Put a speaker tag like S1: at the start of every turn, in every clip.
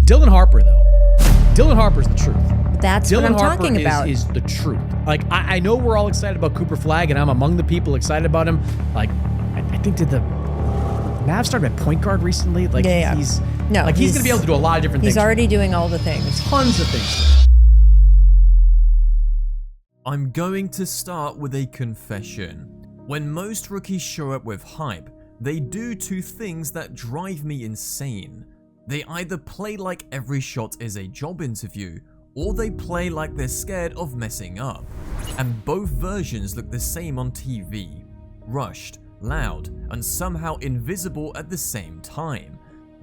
S1: Dylan Harper, though. Dylan Harper's the truth.
S2: That's what I'm talking about.
S1: Is the truth. Like, I know we're all excited about Cooper Flagg, and I'm among the people excited about him. Like, I think did the Mavs started at point guard recently? Like,
S2: yeah.
S1: He's going to be able to do a lot of different things.
S2: He's already doing all the things.
S1: Tons of things.
S3: I'm going to start with a confession. When most rookies show up with hype, they do two things that drive me insane. They either play like every shot is a job interview, or they play like they're scared of messing up. And both versions look the same on TV. Rushed, loud, and somehow invisible at the same time.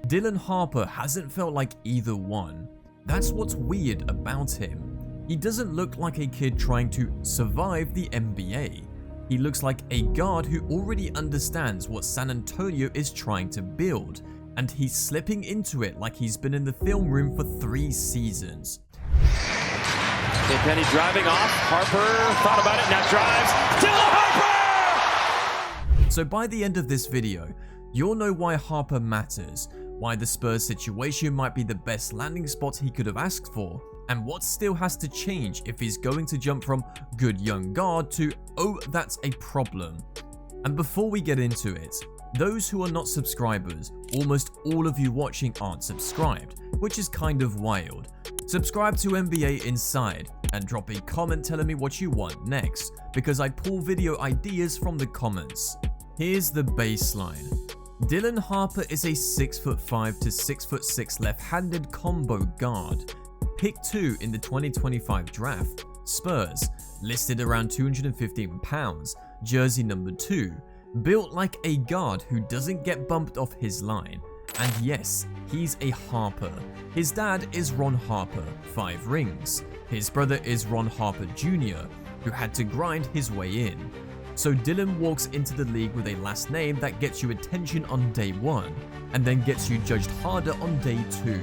S3: Dylan Harper hasn't felt like either one. That's what's weird about him. He doesn't look like a kid trying to survive the NBA. He looks like a guard who already understands what San Antonio is trying to build, and he's slipping into it like he's been in the film room for 3 seasons.
S4: Penny driving off. Harper thought about it, now drives. Dylan Harper!
S3: So by the end of this video, you'll know why Harper matters, why the Spurs situation might be the best landing spot he could have asked for, and what still has to change if he's going to jump from good young guard to oh that's a problem. And before we get into it, those who are not subscribers, almost all of you watching aren't subscribed, which is kind of wild. Subscribe to NBA Inside and drop a comment telling me what you want next, because I pull video ideas from the comments. Here's the baseline. Dylan Harper is a 6'5" to 6'6" left-handed combo guard. Pick 2 in the 2025 draft. Spurs, listed around 215 pounds, jersey number 2, built like a guard who doesn't get bumped off his line. And yes, he's a Harper. His dad is Ron Harper, 5 rings. His brother is Ron Harper Jr., who had to grind his way in. So Dylan walks into the league with a last name that gets you attention on day 1, and then gets you judged harder on day 2.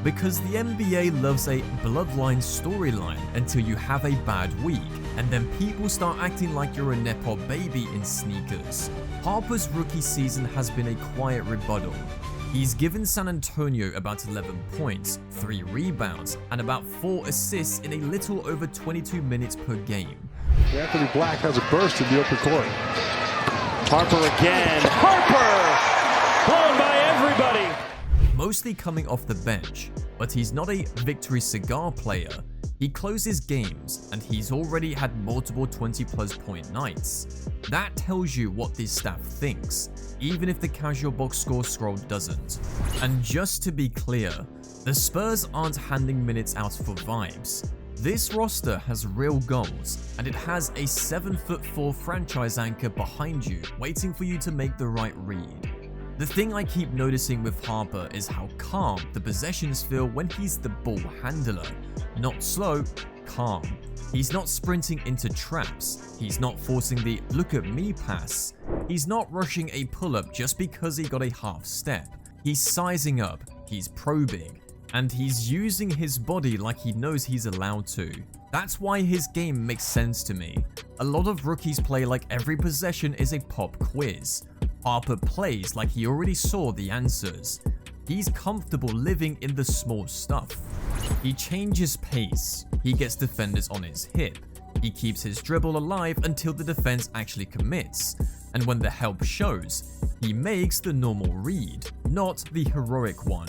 S3: Because the NBA loves a bloodline storyline until you have a bad week, and then people start acting like you're a Nepo baby in sneakers. Harper's rookie season has been a quiet rebuttal. He's given San Antonio about 11 points, 3 rebounds, and about 4 assists in a little over 22 minutes per game.
S5: Anthony Black has a burst in the open court.
S4: Harper again. Harper! Blown by everybody.
S3: Mostly coming off the bench, but he's not a victory cigar player. He closes games, and he's already had multiple 20+ point nights. That tells you what this staff thinks, even if the casual box score scroll doesn't. And just to be clear, the Spurs aren't handing minutes out for vibes. This roster has real goals, and it has a 7'4" franchise anchor behind you, waiting for you to make the right read. The thing I keep noticing with Harper is how calm the possessions feel when he's the ball handler. Not slow, calm. He's not sprinting into traps. He's not forcing the look at me pass. He's not rushing a pull-up just because he got a half step. He's sizing up, he's probing, and he's using his body like he knows he's allowed to. That's why his game makes sense to me. A lot of rookies play like every possession is a pop quiz. Harper plays like he already saw the answers. He's comfortable living in the small stuff. He changes pace. He gets defenders on his hip. He keeps his dribble alive until the defense actually commits. And when the help shows, he makes the normal read, not the heroic one.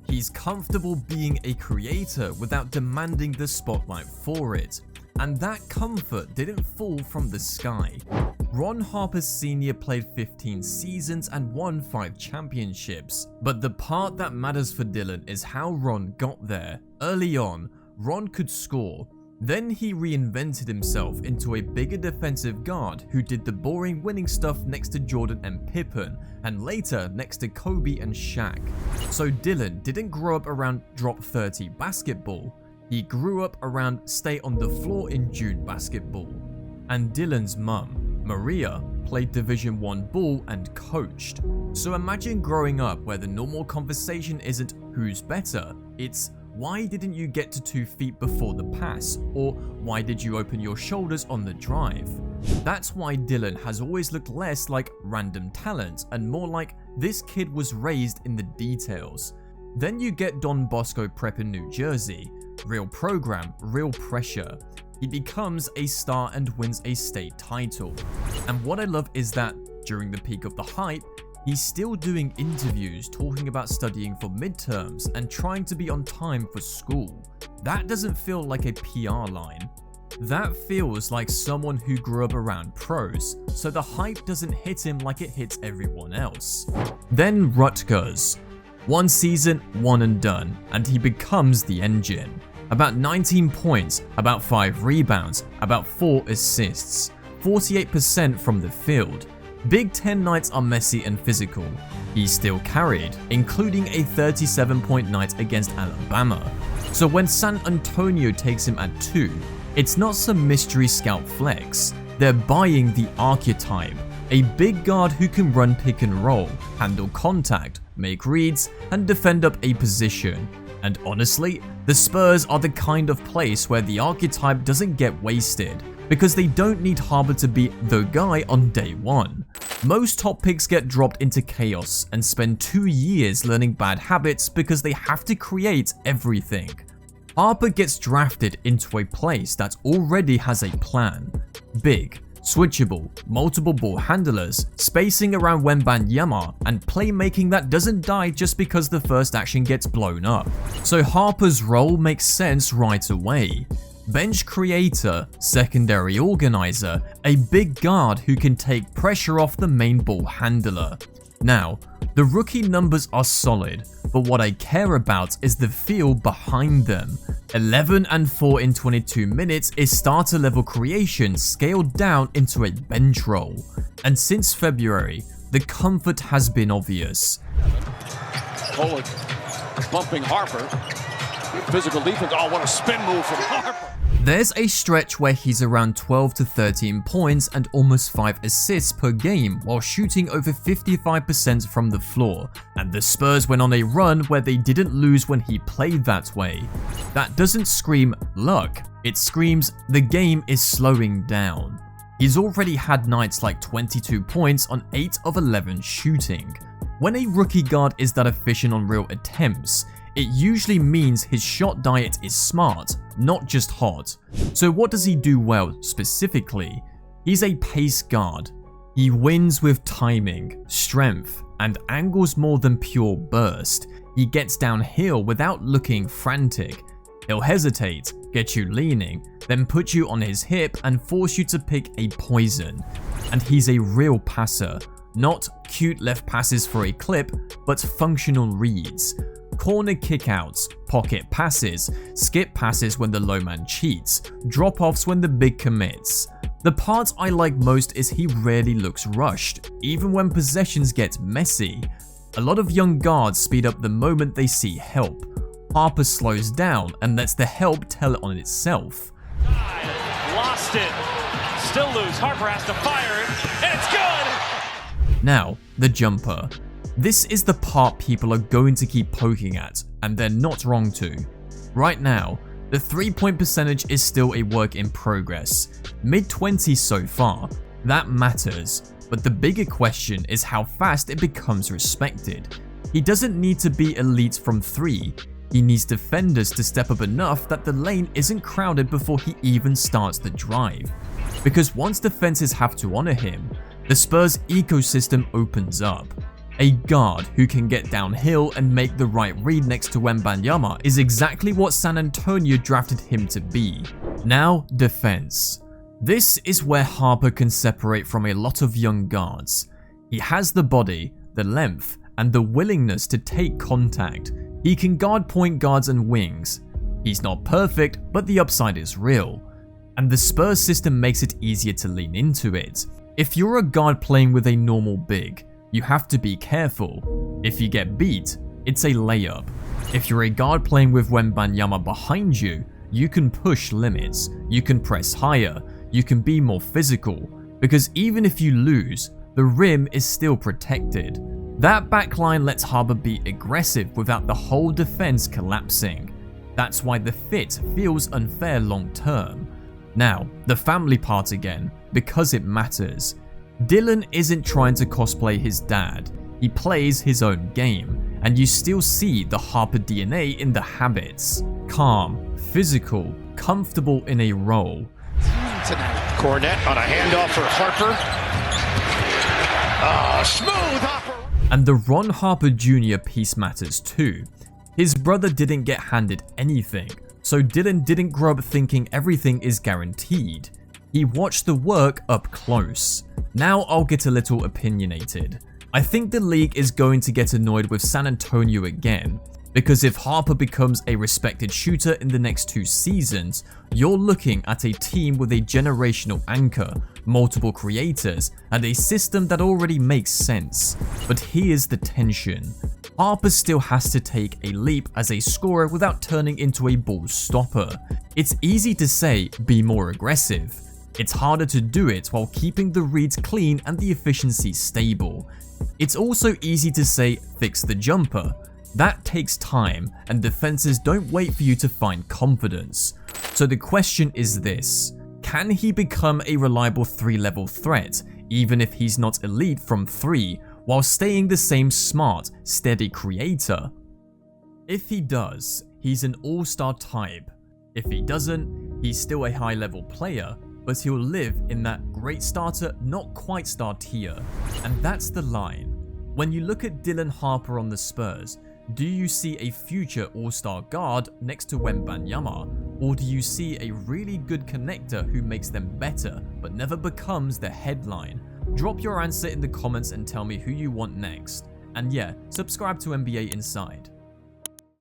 S3: He's comfortable being a creator without demanding the spotlight for it. And that comfort didn't fall from the sky. Ron Harper Sr. played 15 seasons and won 5 championships. But the part that matters for Dylan is how Ron got there. Early on, Ron could score. Then he reinvented himself into a bigger defensive guard who did the boring winning stuff next to Jordan and Pippen, and later next to Kobe and Shaq. So Dylan didn't grow up around drop 30 basketball. He grew up around stay on the floor in June basketball. And Dylan's mum, Maria, played Division I ball and coached. So imagine growing up where the normal conversation isn't who's better, it's why didn't you get to 2 feet before the pass, or why did you open your shoulders on the drive? That's why Dylan has always looked less like random talent and more like this kid was raised in the details. Then you get Don Bosco Prep in New Jersey. Real program, real pressure. He becomes a star and wins a state title. And what I love is that during the peak of the hype, he's still doing interviews talking about studying for midterms and trying to be on time for school. That doesn't feel like a PR line. That feels like someone who grew up around pros, so the hype doesn't hit him like it hits everyone else. Then Rutgers. One season, one and done, and he becomes the engine. About 19 points, about 5 rebounds, about 4 assists, 48% from the field. Big Ten nights are messy and physical. He's still carried, including a 37-point night against Alabama. So when San Antonio takes him at 2, it's not some mystery scout flex. They're buying the archetype, a big guard who can run pick and roll, handle contact, make reads, and defend up a position. And honestly, the Spurs are the kind of place where the archetype doesn't get wasted, because they don't need Harper to be the guy on day one. Most top picks get dropped into chaos and spend 2 years learning bad habits because they have to create everything. Harper gets drafted into a place that already has a plan. Big, switchable, multiple ball handlers, spacing around Wembanyama, and playmaking that doesn't die just because the first action gets blown up. So Harper's role makes sense right away. Bench creator, secondary organizer, a big guard who can take pressure off the main ball handler. Now, the rookie numbers are solid, but what I care about is the feel behind them. 11 and 4 in 22 minutes is starter level creation scaled down into a bench role. And since February, the comfort has been obvious.
S4: Poland bumping Harper. Good physical defense. Oh, what a spin move from Harper.
S3: There's a stretch where he's around 12 to 13 points and almost 5 assists per game while shooting over 55% from the floor, and the Spurs went on a run where they didn't lose when he played that way. That doesn't scream luck, it screams the game is slowing down. He's already had nights like 22 points on 8 of 11 shooting. When a rookie guard is that efficient on real attempts, it usually means his shot diet is smart, not just hot. So what does he do well specifically? He's a pace guard. He wins with timing, strength, and angles more than pure burst. He gets downhill without looking frantic. He'll hesitate, get you leaning, then put you on his hip and force you to pick a poison. And he's a real passer, not cute left passes for a clip, but functional reads. Corner kickouts, pocket passes, skip passes when the low man cheats, drop-offs when the big commits. The part I like most is he rarely looks rushed, even when possessions get messy. A lot of young guards speed up the moment they see help. Harper slows down and lets the help tell on itself.
S4: Lost it. Still loose. Harper has to fire it, and it's good!
S3: Now, the jumper. This is the part people are going to keep poking at, and they're not wrong to. Right now, the 3-point percentage is still a work in progress. Mid-20s so far, that matters, but the bigger question is how fast it becomes respected. He doesn't need to be elite from 3, he needs defenders to step up enough that the lane isn't crowded before he even starts the drive. Because once defenses have to honor him, the Spurs ecosystem opens up. A guard who can get downhill and make the right read next to Wembanyama is exactly what San Antonio drafted him to be. Now, defense. This is where Harper can separate from a lot of young guards. He has the body, the length, and the willingness to take contact. He can guard point guards and wings. He's not perfect, but the upside is real. And the Spurs system makes it easier to lean into it. If you're a guard playing with a normal big, you have to be careful. If you get beat, it's a layup. If you're a guard playing with Wembanyama behind you, you can push limits, you can press higher, you can be more physical, because even if you lose, the rim is still protected. That backline lets Harper be aggressive without the whole defense collapsing. That's why the fit feels unfair long term. Now, the family part again, because it matters. Dylan isn't trying to cosplay his dad, he plays his own game, and you still see the Harper DNA in the habits. Calm, physical, comfortable in a role.
S4: Cornette on a handoff for Harper. Smooth Harper.
S3: And the Ron Harper Jr. piece matters too. His brother didn't get handed anything, so Dylan didn't grow up thinking everything is guaranteed. He watched the work up close. Now I'll get a little opinionated. I think the league is going to get annoyed with San Antonio again, because if Harper becomes a respected shooter in the next 2 seasons, you're looking at a team with a generational anchor, multiple creators, and a system that already makes sense. But here's the tension. Harper still has to take a leap as a scorer without turning into a ball stopper. It's easy to say, be more aggressive. It's harder to do it while keeping the reads clean and the efficiency stable. It's also easy to say, fix the jumper. That takes time, and defenses don't wait for you to find confidence. So the question is this: can he become a reliable 3-level threat, even if he's not elite from 3, while staying the same smart, steady creator? If he does, he's an all-star type. If he doesn't, he's still a high-level player, but he'll live in that great starter, not quite star tier. And that's the line. When you look at Dylan Harper on the Spurs, do you see a future all-star guard next to Wembanyama, or do you see a really good connector who makes them better but never becomes the headline? Drop your answer in the comments and tell me who you want next. And yeah, subscribe to NBA Inside.